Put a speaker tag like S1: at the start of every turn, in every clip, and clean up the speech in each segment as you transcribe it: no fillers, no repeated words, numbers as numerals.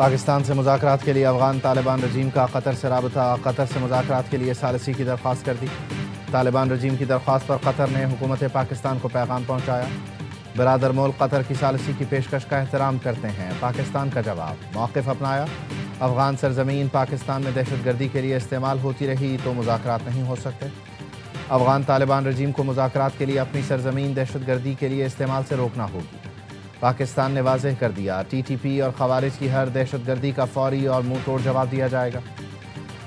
S1: پاکستان سے مذاکرات کے لیے افغان طالبان رجیم کا قطر سے رابطہ، قطر سے مذاکرات کے لیے ثالثی کی درخواست کر دی۔ طالبان رجیم کی درخواست پر قطر نے حکومت پاکستان کو پیغام پہنچایا۔ برادر ملک قطر کی ثالثی کی پیشکش کا احترام کرتے ہیں، پاکستان کا جواب، موقف اپنایا۔ افغان سرزمین پاکستان میں دہشت گردی کے لیے استعمال ہوتی رہی تو مذاکرات نہیں ہو سکتے۔ افغان طالبان رجیم کو مذاکرات کے لیے اپنی سرزمین دہشت گردی کے لیے استعمال سے روکنا ہوگی۔ پاکستان نے واضح کر دیا، ٹی ٹی پی اور خوارج کی ہر دہشت گردی کا فوری اور منہ توڑ جواب دیا جائے گا۔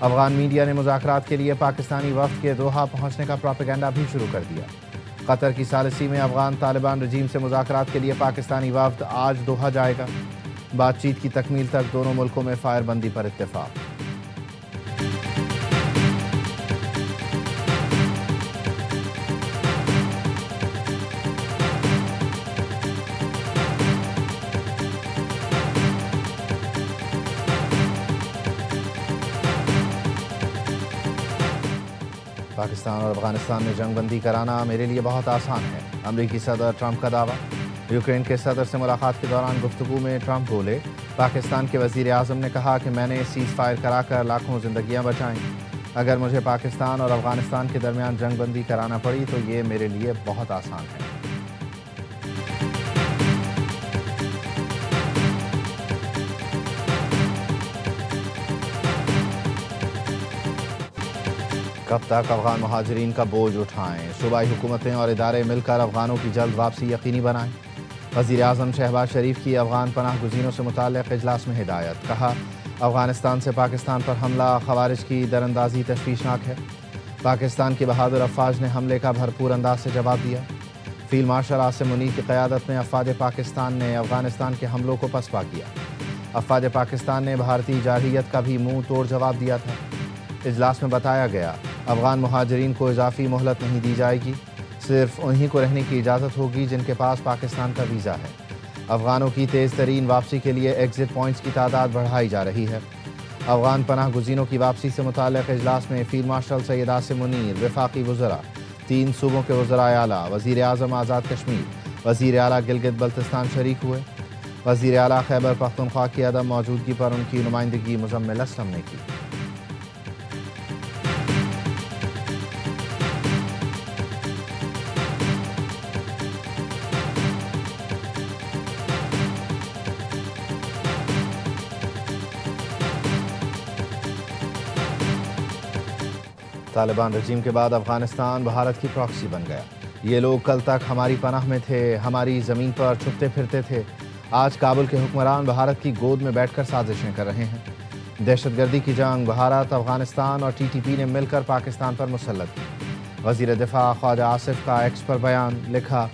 S1: افغان میڈیا نے مذاکرات کے لیے پاکستانی وفد کے دوحہ پہنچنے کا پروپیگنڈا بھی شروع کر دیا۔ قطر کی ثالثی میں افغان طالبان رجیم سے مذاکرات کے لیے پاکستانی وفد آج دوحہ جائے گا۔ بات چیت کی تکمیل تک دونوں ملکوں میں فائر بندی پر اتفاق۔ پاکستان اور افغانستان میں جنگ بندی کرانا میرے لیے بہت آسان ہے، امریکی صدر ٹرمپ کا دعویٰ۔ یوکرین کے صدر سے ملاقات کے دوران گفتگو میں ٹرمپ بولے، پاکستان کے وزیر اعظم نے کہا کہ میں نے سیز فائر کرا کر لاکھوں زندگیاں بچائیں۔ اگر مجھے پاکستان اور افغانستان کے درمیان جنگ بندی کرانا پڑی تو یہ میرے لیے بہت آسان ہے۔ کب تک افغان مہاجرین کا بوجھ اٹھائیں، صوبائی حکومتیں اور ادارے مل کر افغانوں کی جلد واپسی یقینی بنائیں۔ وزیر اعظم شہباز شریف کی افغان پناہ گزینوں سے متعلق اجلاس میں ہدایت، کہا افغانستان سے پاکستان پر حملہ خوارج کی دراندازی تشویشناک ہے۔ پاکستان کی بہادر افواج نے حملے کا بھرپور انداز سے جواب دیا۔ فیلڈ مارشل عاصم منیر کی قیادت میں افواج پاکستان نے افغانستان کے حملوں کو پسپا کیا۔ افواج پاکستان نے بھارتی جارحیت کا بھی منہ توڑ جواب دیا تھا۔ اجلاس میں بتایا گیا، افغان مہاجرین کو اضافی مہلت نہیں دی جائے گی، صرف انہی کو رہنے کی اجازت ہوگی جن کے پاس پاکستان کا ویزا ہے۔ افغانوں کی تیز ترین واپسی کے لیے ایگزٹ پوائنٹس کی تعداد بڑھائی جا رہی ہے۔ افغان پناہ گزینوں کی واپسی سے متعلق اجلاس میں فیلڈ مارشل سید عاصم منیر، وفاقی وزراء، 3 صوبوں کے وزرائے اعلیٰ، وزیر اعظم آزاد کشمیر، وزیر اعلیٰ گلگت بلتستان شریک ہوئے۔ وزیر اعلیٰ خیبر پختونخوا کی عدم موجودگی پر ان کی نمائندگی مزمل اسلم نے کی۔ طالبان رجیم کے بعد افغانستان بھارت کی پراکسی بن گیا۔ یہ لوگ کل تک ہماری پناہ میں تھے، ہماری زمین پر چھپتے پھرتے تھے، آج کابل کے حکمران بھارت کی گود میں بیٹھ کر سازشیں کر رہے ہیں۔ دہشت گردی کی جنگ بھارت، افغانستان اور ٹی ٹی پی نے مل کر پاکستان پر مسلط کی۔ وزیر دفاع خواجہ آصف کا ایکس پر بیان، لکھا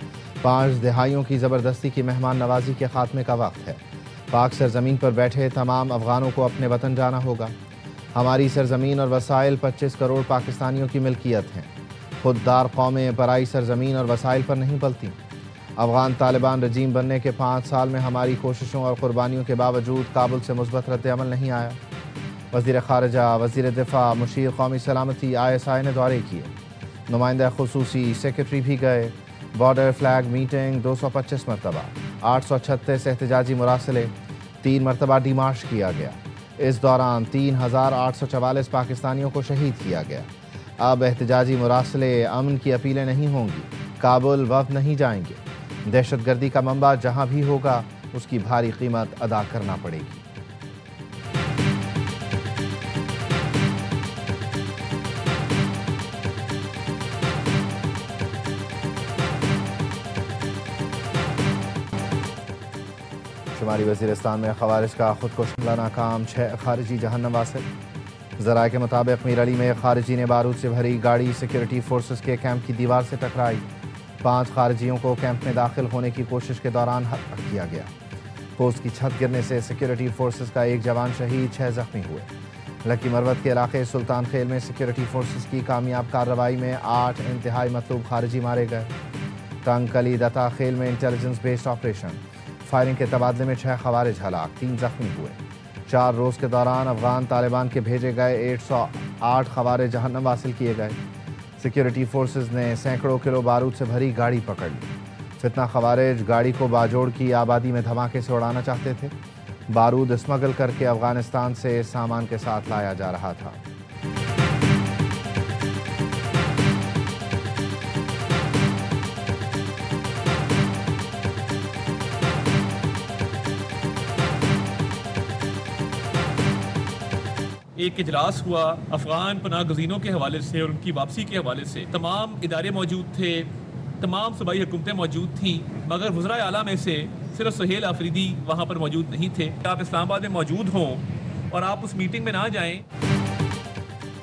S1: 5 دہائیوں کی زبردستی کی مہمان نوازی کے خاتمے کا وقت ہے۔ پاک سرزمین پر بیٹھے تمام افغانوں کو اپنے وطن جانا ہوگا۔ ہماری سرزمین اور وسائل 25 کروڑ پاکستانیوں کی ملکیت ہیں۔ خوددار قومیں پرائی سرزمین اور وسائل پر نہیں پلتیں۔ افغان طالبان رجیم بننے کے 5 سال میں ہماری کوششوں اور قربانیوں کے باوجود کابل سے مثبت رد عمل نہیں آیا۔ وزیر خارجہ، وزیر دفاع، مشیر قومی سلامتی ISI نے دورے کیے، نمائندہ خصوصی سیکرٹری بھی گئے۔ بارڈر فلیگ میٹنگ 225 مرتبہ، 836 احتجاجی مراسلے، 3 مرتبہ ڈیمارش کیا گیا۔ اس دوران 3844 پاکستانیوں کو شہید کیا گیا۔ اب احتجاجی مراسلے، امن کی اپیلیں نہیں ہوں گی، کابل وفد نہیں جائیں گے۔ دہشت گردی کا منبع جہاں بھی ہوگا اس کی بھاری قیمت ادا کرنا پڑے گی۔ شمالی وزیرستان میں خوارج کا خودکش حملہ ناکام، 6 خارجی جہنم واصل۔ ذرائع کے مطابق میر علی میں خارجی نے بارود سے بھری گاڑی سیکورٹی فورسز کے کیمپ کی دیوار سے ٹکرائی۔ 5 خارجیوں کو کیمپ میں داخل ہونے کی کوشش کے دوران ہلاک کیا گیا۔ پوسٹ کی چھت گرنے سے سیکورٹی فورسز کا 1 جوان شہید، 6 زخمی ہوئے۔ لکی مروت کے علاقے سلطان خیل میں سیکورٹی فورسز کی کامیاب کارروائی میں 8 انتہائی مطلوب خارجی مارے گئے۔ ٹنگ کلی دتا خیل میں انٹیلیجنس بیسڈ آپریشن، فائرنگ کے تبادلے میں 6 خوارج ہلاک، 3 زخمی ہوئے۔ 4 روز کے دوران افغان طالبان کے بھیجے گئے 808 خوارج جہنم حاصل کیے گئے۔ سیکورٹی فورسز نے سینکڑوں کلو بارود سے بھری گاڑی پکڑ لی۔ فتنہ خوارج گاڑی کو باجوڑ کی آبادی میں دھماکے سے اڑانا چاہتے تھے۔ بارود اسمگل کر کے افغانستان سے سامان کے ساتھ لایا جا رہا تھا۔
S2: ایک اجلاس ہوا افغان پناہ گزینوں کے حوالے سے اور ان کی واپسی کے حوالے سے۔ تمام ادارے موجود تھے، تمام صوبائی حکومتیں موجود تھیں، مگر وزراء اعلیٰ میں سے صرف سہیل آفریدی وہاں پر موجود نہیں تھے۔ آپ اسلام آباد میں موجود ہوں اور آپ اس میٹنگ میں نہ جائیں۔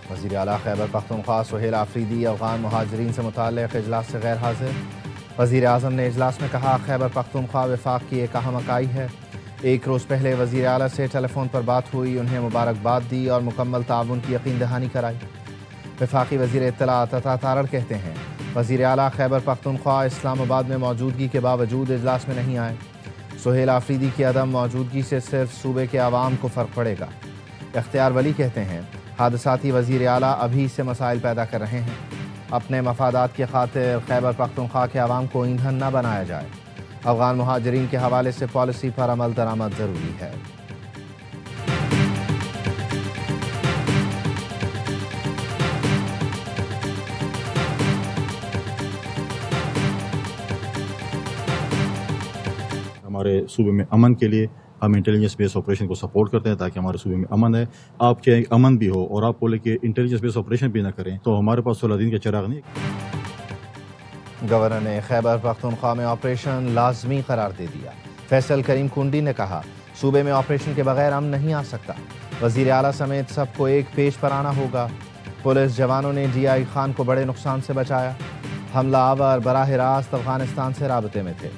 S1: وزیر اعلیٰ خیبر پختونخوا سہیل آفریدی افغان مہاجرین سے متعلق اجلاس سے غیر حاضر۔ وزیر اعظم نے اجلاس میں کہا خیبر پختونخوا وفاق کی ایک اہم اکائی ہے۔ ایک روز پہلے وزیر اعلیٰ سے ٹیلی فون پر بات ہوئی، انہیں مبارکباد دی اور مکمل تعاون کی یقین دہانی کرائی۔ وفاقی وزیر اطلاعات عطا تارڑ کہتے ہیں وزیر اعلیٰ خیبر پختونخوا اسلام آباد میں موجودگی کے باوجود اجلاس میں نہیں آئے۔ سہیل آفریدی کی عدم موجودگی سے صرف صوبے کے عوام کو فرق پڑے گا۔ اختیار ولی کہتے ہیں حادثاتی وزیر اعلیٰ ابھی سے مسائل پیدا کر رہے ہیں۔ اپنے مفادات کی خاطر خیبر پختونخوا کے عوام کو ایندھن نہ بنایا جائے۔ افغان مہاجرین کے حوالے سے پالیسی پر عمل درآمد ضروری ہے۔
S3: ہمارے صوبے میں امن کے لیے ہم انٹیلیجنس بیس آپریشن کو سپورٹ کرتے ہیں تاکہ ہمارے صوبے میں امن ہے۔ آپ کے امن بھی ہو اور آپ بولے کہ انٹیلیجنس بیس آپریشن بھی نہ کریں تو ہمارے پاس 16 دن کا چراغ نہیں ہے۔
S1: گورنر نے خیبر پختونخوا میں آپریشن لازمی قرار دے دیا۔ فیصل کریم کنڈی نے کہا صوبے میں آپریشن کے بغیر امن نہیں آ سکتا۔ وزیر اعلیٰ سمیت سب کو ایک پیج پر آنا ہوگا۔ پولیس جوانوں نے ڈی آئی خان کو بڑے نقصان سے بچایا۔ حملہ آور براہ راست افغانستان سے رابطے میں تھے۔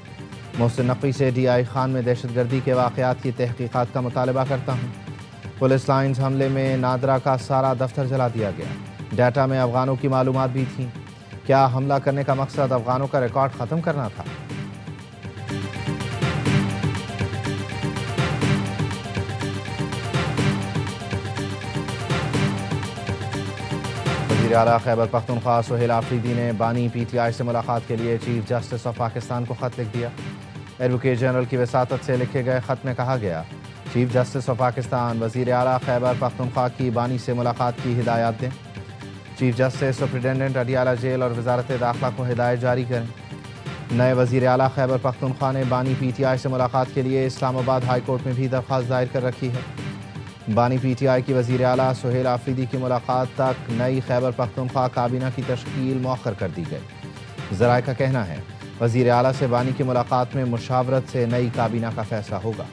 S1: محسن نقوی سے ڈی آئی خان میں دہشت گردی کے واقعات کی تحقیقات کا مطالبہ کرتا ہوں۔ پولیس لائنز حملے میں نادرا کا سارا دفتر جلا دیا گیا۔ ڈیٹا میں افغانوں کی معلومات بھی تھیں۔ کیا حملہ کرنے کا مقصد افغانوں کا ریکارڈ ختم کرنا تھا؟ وزیر اعلیٰ خیبر پختونخوا سہیل آفریدی نے بانی پی ٹی آئی سے ملاقات کے لیے چیف جسٹس آف پاکستان کو خط لکھ دیا۔ ایڈوکیٹ جنرل کی وساطت سے لکھے گئے خط میں کہا گیا چیف جسٹس آف پاکستان وزیر اعلیٰ خیبر پختونخوا کی بانی سے ملاقات کی ہدایات دیں۔ Chief justice superintendent Adiala jail اور وزارت داخلہ کو ہدایت جاری کریں۔ نئے وزیر اعلیٰ خیبر پختونخوا نے بانی پی ٹی آئی سے ملاقات کے لیے اسلام آباد ہائی کورٹ میں بھی درخواست دائر کر رکھی ہے۔ بانی پی ٹی آئی کی وزیر اعلیٰ سہیل آفریدی کی ملاقات تک نئی خیبر پختونخوا کابینہ کی تشکیل مؤخر کر دی گئی۔ ذرائع کا کہنا ہے وزیر اعلیٰ سے بانی کی ملاقات میں مشاورت سے نئی کابینہ کا فیصلہ ہوگا۔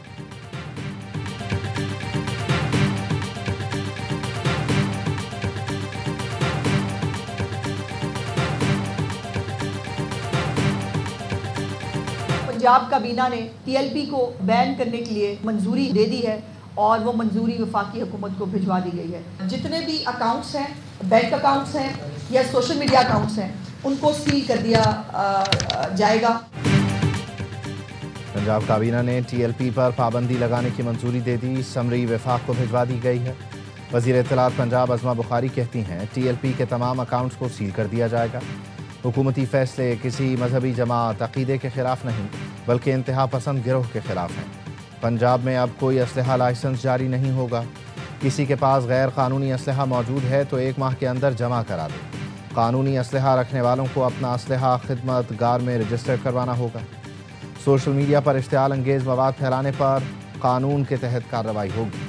S4: پنجاب کابینہ نے ٹی ایل پی کو بین کرنے کے لیے منظوری دے دی ہے اور وہ منظوری وفاقی حکومت کو بھجوا دی گئی ہے۔ جتنے بھی اکاؤنٹس ہیں، بینک اکاؤنٹس ہیں یا سوشل میڈیا اکاؤنٹس ہیں، ان کو سیل کر دیا جائے گا۔
S1: پنجاب کابینہ نے ٹی ایل پی پر پابندی لگانے کی منظوری دے دی، سمری وفاق کو بھجوا دی گئی ہے۔ وزیر اطلاعات پنجاب عظمہ بخاری کہتی ہیں ٹی ایل پی کے تمام اکاؤنٹس کو سیل کر دیا جائے گا۔ حکومتی فیصلے کسی مذہبی جماعت عقیدے کے خلاف نہیں بلکہ انتہا پسند گروہ کے خلاف ہیں۔ پنجاب میں اب کوئی اسلحہ لائسنس جاری نہیں ہوگا۔ کسی کے پاس غیر قانونی اسلحہ موجود ہے تو 1 ماہ کے اندر جمع کرا دے۔ قانونی اسلحہ رکھنے والوں کو اپنا اسلحہ خدمت گار میں رجسٹر کروانا ہوگا۔ سوشل میڈیا پر اشتعال انگیز مواد پھیلانے پر قانون کے تحت کارروائی ہوگی۔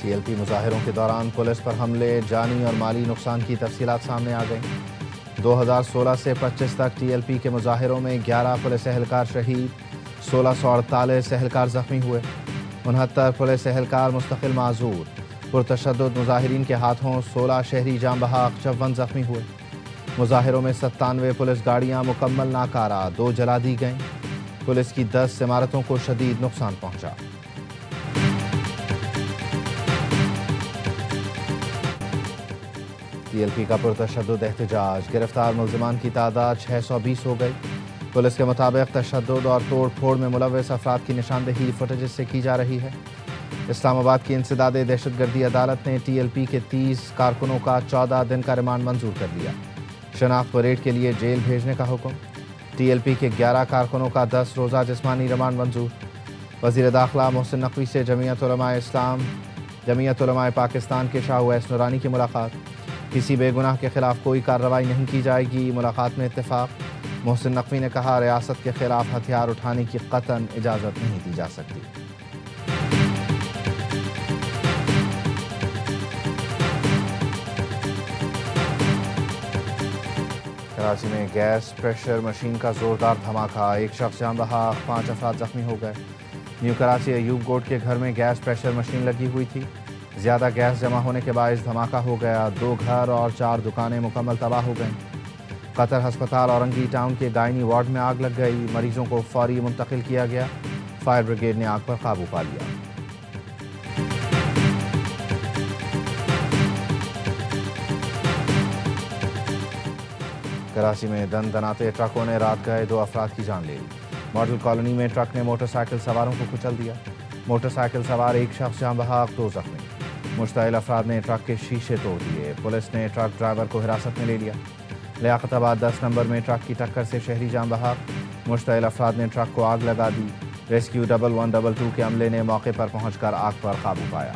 S1: ٹی ایل پی مظاہروں کے دوران پولیس پر حملے، جانی اور مالی نقصان کی تفصیلات سامنے آ گئیں۔ 2016 سے 25 تک ٹی ایل پی کے مظاہروں میں 11 پولیس اہلکار شہید، 1648 اہلکار زخمی ہوئے، 69 پولیس اہلکار مستقل معذور۔ پرتشدد مظاہرین کے ہاتھوں 16 شہری جاں بحق، 54 زخمی ہوئے۔ مظاہروں میں 97 پولیس گاڑیاں مکمل ناکارہ، 2 جلا دی گئیں۔ پولیس کی 10 عمارتوں کو شدید نقصان پہنچا۔ ٹی ایل پی کا پرتشدد احتجاج، گرفتار ملزمان کی تعداد 620 ہو گئی۔ پولیس کے مطابق تشدد اور توڑ پھوڑ میں ملوث افراد کی نشاندہی فوٹیج سے کی جا رہی ہے۔ اسلام آباد کی انسداد دہشت گردی عدالت نے ٹی ایل پی کے 30 کارکنوں کا 14 دن کا ریمانڈ منظور کر لیا۔ شناخت پریڈ کے لیے جیل بھیجنے کا حکم۔ ٹی ایل پی کے 11 کارکنوں کا 10 روزہ جسمانی ریمانڈ منظور۔ وزیر داخلہ محسن نقوی سے جمعیت علماء پاکستان کے شاہ اویس نورانی کی ملاقات۔ کسی بے گناہ کے خلاف کوئی کارروائی نہیں کی جائے گی، ملاقات میں اتفاق۔ محسن نقوی نے کہا ریاست کے خلاف ہتھیار اٹھانے کی قطعاً اجازت نہیں دی جا سکتی۔ کراچی میں گیس پریشر مشین کا زوردار دھماکہ، ایک شخص جاں بحق، 5 افراد زخمی ہو گئے۔ نیو کراچی ایوب گوٹ کے گھر میں گیس پریشر مشین لگی ہوئی تھی، زیادہ گیس جمع ہونے کے باعث دھماکہ ہو گیا، 2 گھر اور 4 دکانیں مکمل تباہ ہو گئیں۔ قطر ہسپتال اورنگی ٹاؤن کے گائنی وارڈ میں آگ لگ گئی، مریضوں کو فوری منتقل کیا گیا، فائر بریگیڈ نے آگ پر قابو پا لیا۔ کراچی میں دن دناتے ٹرکوں نے رات گئے 2 افراد کی جان لے لی۔ ماڈل کالونی میں ٹرک نے موٹر سائیکل سواروں کو کچل دیا، موٹر سائیکل سوار ایک شخص جاں بحق، 2 زخمی۔ مشتعل افراد نے ٹرک کے شیشے توڑ دیے، پولیس نے ٹرک ڈرائیور کو حراست میں لے لیا۔ لیاقت آباد 10 نمبر میں ٹرک کی ٹکر سے شہری جاں بحق، مشتعل افراد نے ٹرک کو آگ لگا دی، ریسکیو 1122 کے عملے نے موقع پر پہنچ کر آگ پر قابو پایا۔